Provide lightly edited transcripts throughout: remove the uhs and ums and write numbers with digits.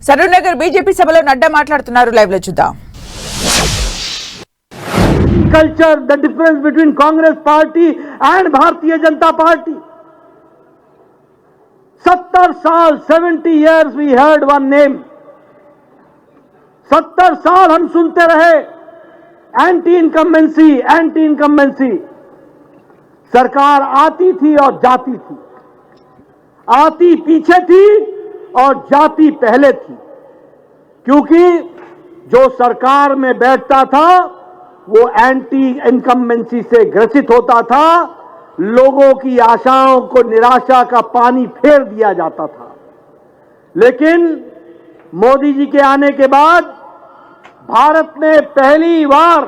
Saroornagar BJP సభలో నడ్డా మాట్లాడుతున్నారు. Live లో చూద్దాం. Culture, the difference between Congress party and Bharatiya Janata Party. 70 साल 70 years we heard one name. 70 साल हम सुनते रहे एंटी इनकम्बेंसी. सरकार आती थी और जाती थी, आती पीछे थी और जाती पहले थी, क्योंकि जो सरकार में बैठता था वो एंटी इनकम्बेंसी से ग्रसित होता था. लोगों की आशाओं को निराशा का पानी फेर दिया जाता था. लेकिन मोदी जी के आने के बाद भारत ने पहली बार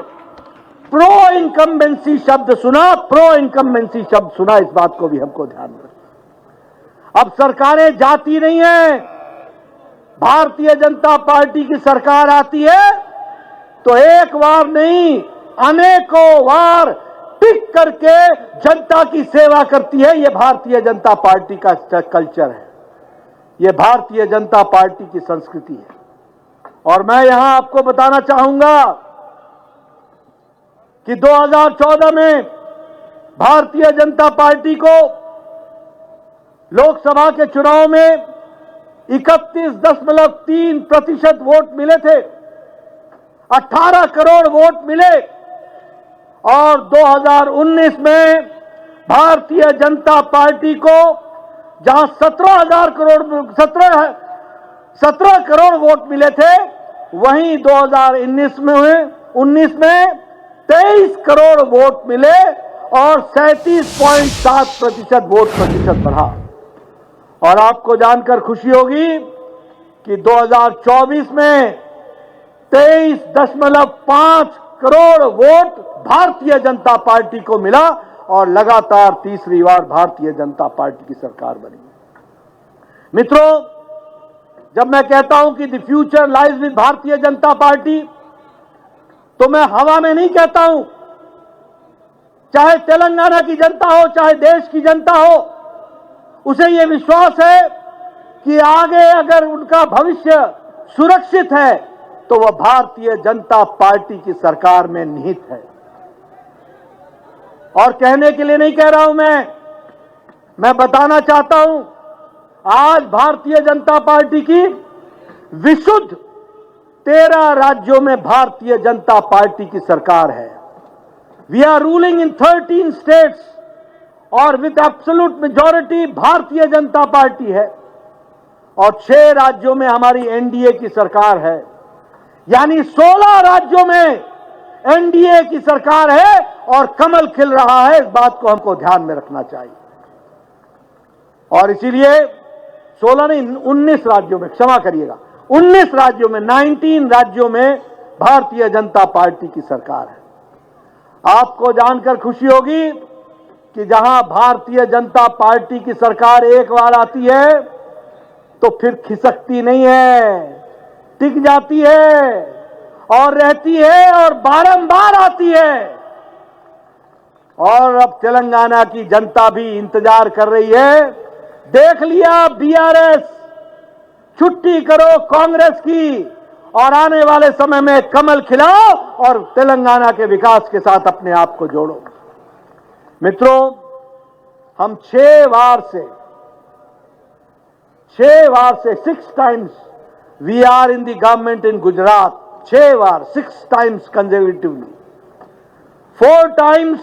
प्रो इनकम्बेंसी शब्द सुना. इस बात को भी हमको ध्यान रखना. अब सरकारें जाती नहीं है, भारतीय जनता पार्टी की सरकार आती है तो एक बार नहीं अनेकों बार टिक करके जनता की सेवा करती है. ये भारतीय जनता पार्टी का कल्चर है, ये भारतीय जनता पार्टी की संस्कृति है. और मैं यहां आपको बताना चाहूंगा कि 2014 में भारतीय जनता पार्टी को लोकसभा के चुनाव में 31.3% वोट मिले थे, 18 करोड़ वोट मिले. और 2019 में भारतीय जनता पार्टी को जहां 17 करोड़ वोट मिले थे, वहीं 2019 में 23 करोड़ वोट मिले और 37.7% वोट प्रतिशत बढ़ा. और आपको जानकर खुशी होगी कि 2024 में 23.5 करोड़ वोट भारतीय जनता पार्टी को मिला और लगातार तीसरी बार भारतीय जनता पार्टी की सरकार बनी. मित्रों, जब मैं कहता हूं कि द फ्यूचर लाइज विद भारतीय जनता पार्टी, तो मैं हवा में नहीं कहता हूं. चाहे तेलंगाना की जनता हो, चाहे देश की जनता हो, उसे यह विश्वास है कि आगे अगर उनका भविष्य सुरक्षित है तो वह भारतीय जनता पार्टी की सरकार में निहित है. और कहने के लिए नहीं कह रहा हूं, मैं बताना चाहता हूं. आज भारतीय जनता पार्टी की विशुद्ध 13 राज्यों में भारतीय जनता पार्टी की सरकार है. We are ruling in 13 states और with absolute majority Bharatiya Janata party है. और 6 राज्यों में हमारी एनडीए की सरकार है, यानी 16 राज्यों में एनडीए की सरकार है और कमल खिल रहा है. इस बात को हमको ध्यान में रखना चाहिए. और इसीलिए 16 नहीं, 19 राज्यों में, क्षमा करिएगा, 19 राज्यों में, 19 राज्यों में भारतीय जनता पार्टी की सरकार है. आपको जानकर खुशी होगी कि जहां भारतीय जनता पार्टी की सरकार एक बार आती है तो फिर खिसकती नहीं है, टिक जाती है और रहती है और बारंबार आती है. और अब तेलंगाना की जनता भी इंतजार कर रही है. देख लिया बीआरएस, छुट्टी करो कांग्रेस की और आने वाले समय में कमल खिलाओ और तेलंगाना के विकास के साथ अपने आप को जोड़ो. मित्रों, हम 6 बार से 6 times we are in the government in Gujarat. 6 bar, 6 times consecutively. 4 times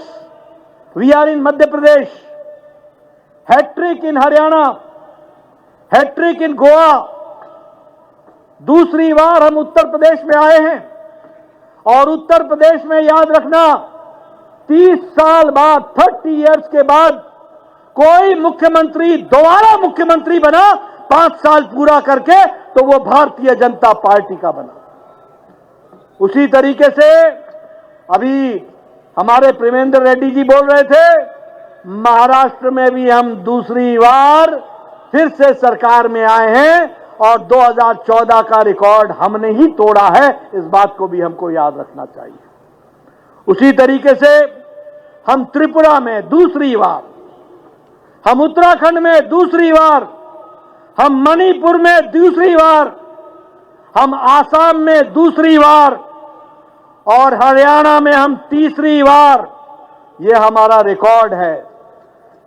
we are in Madhya Pradesh. Hat trick in Haryana, hat trick in Goa. दूसरी बार हम उत्तर प्रदेश में आए हैं. और उत्तर प्रदेश में याद रखना, 30 साल बाद, 30 years के बाद कोई मुख्यमंत्री दोबारा मुख्यमंत्री बना 5 साल पूरा करके, तो वो भारतीय जनता पार्टी का बना. उसी तरीके से अभी हमारे प्रेमेंद्र रेड्डी जी बोल रहे थे, महाराष्ट्र में भी हम दूसरी बार फिर से सरकार में आए हैं और 2014 का रिकॉर्ड हमने ही तोड़ा है. इस बात को भी हमको याद रखना चाहिए. उसी तरीके से हम त्रिपुरा में दूसरी बार, हम उत्तराखंड में दूसरी बार, हम मणिपुर में दूसरी बार हम आसाम में दूसरी बार और हरियाणा में हम तीसरी बार, ये हमारा रिकॉर्ड है।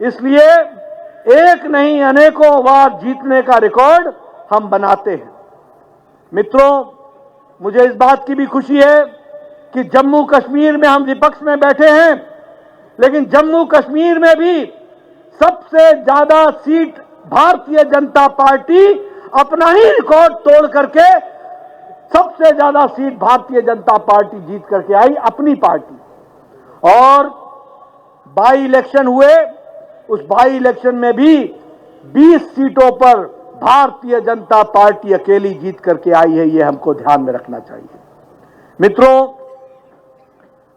इसलिए एक नहीं अनेकों बार जीतने का रिकॉर्ड हम बनाते हैं। मित्रों, मुझे इस बात की भी खुशी है कि जम्मू कश्मीर में हम विपक्ष में बैठे हैं, लेकिन जम्मू कश्मीर में भी सबसे ज्यादा सीट भारतीय जनता पार्टी अपना ही रिकॉर्ड तोड़ करके सबसे ज्यादा सीट भारतीय जनता पार्टी जीत करके आई, अपनी पार्टी। और बाई इलेक्शन हुए, उस बाई इलेक्शन में भी 20 सीटों पर भारतीय जनता पार्टी अकेली जीत करके आई है, ये हमको ध्यान में रखना चाहिए। मित्रों,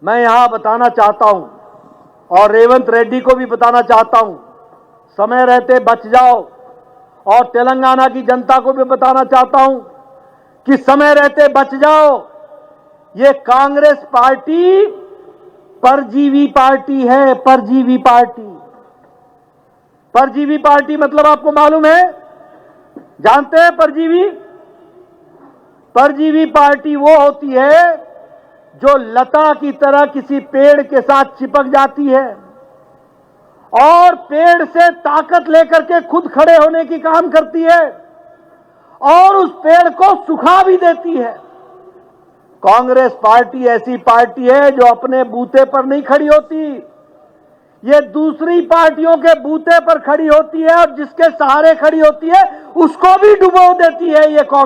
मैं यहां बताना चाहता हूं और रेवंत रेड्डी को भी बताना चाहता हूं, समय रहते बच जाओ। और तेलंगाना की जनता को भी बताना चाहता हूं कि समय रहते बच जाओ। ये कांग्रेस पार्टी परजीवी पार्टी है, परजीवी पार्टी। परजीवी पार्टी मतलब आपको मालूम है, जानते हैं परजीवी? परजीवी पार्टी वो होती है जो लता की तरह किसी पेड़ के साथ चिपक जाती है और पेड़ से ताकत लेकर के खुद खड़े होने की काम करती है और उस पेड़ को सुखा भी देती है। कांग्रेस पार्टी ऐसी पार्टी है जो अपने बूते पर नहीं खड़ी होती, ये दूसरी पार्टियों के बूते पर खड़ी होती है और जिसके सहारे खड़ी होती है उसको भी डुबो देती है ये कांग्रेस।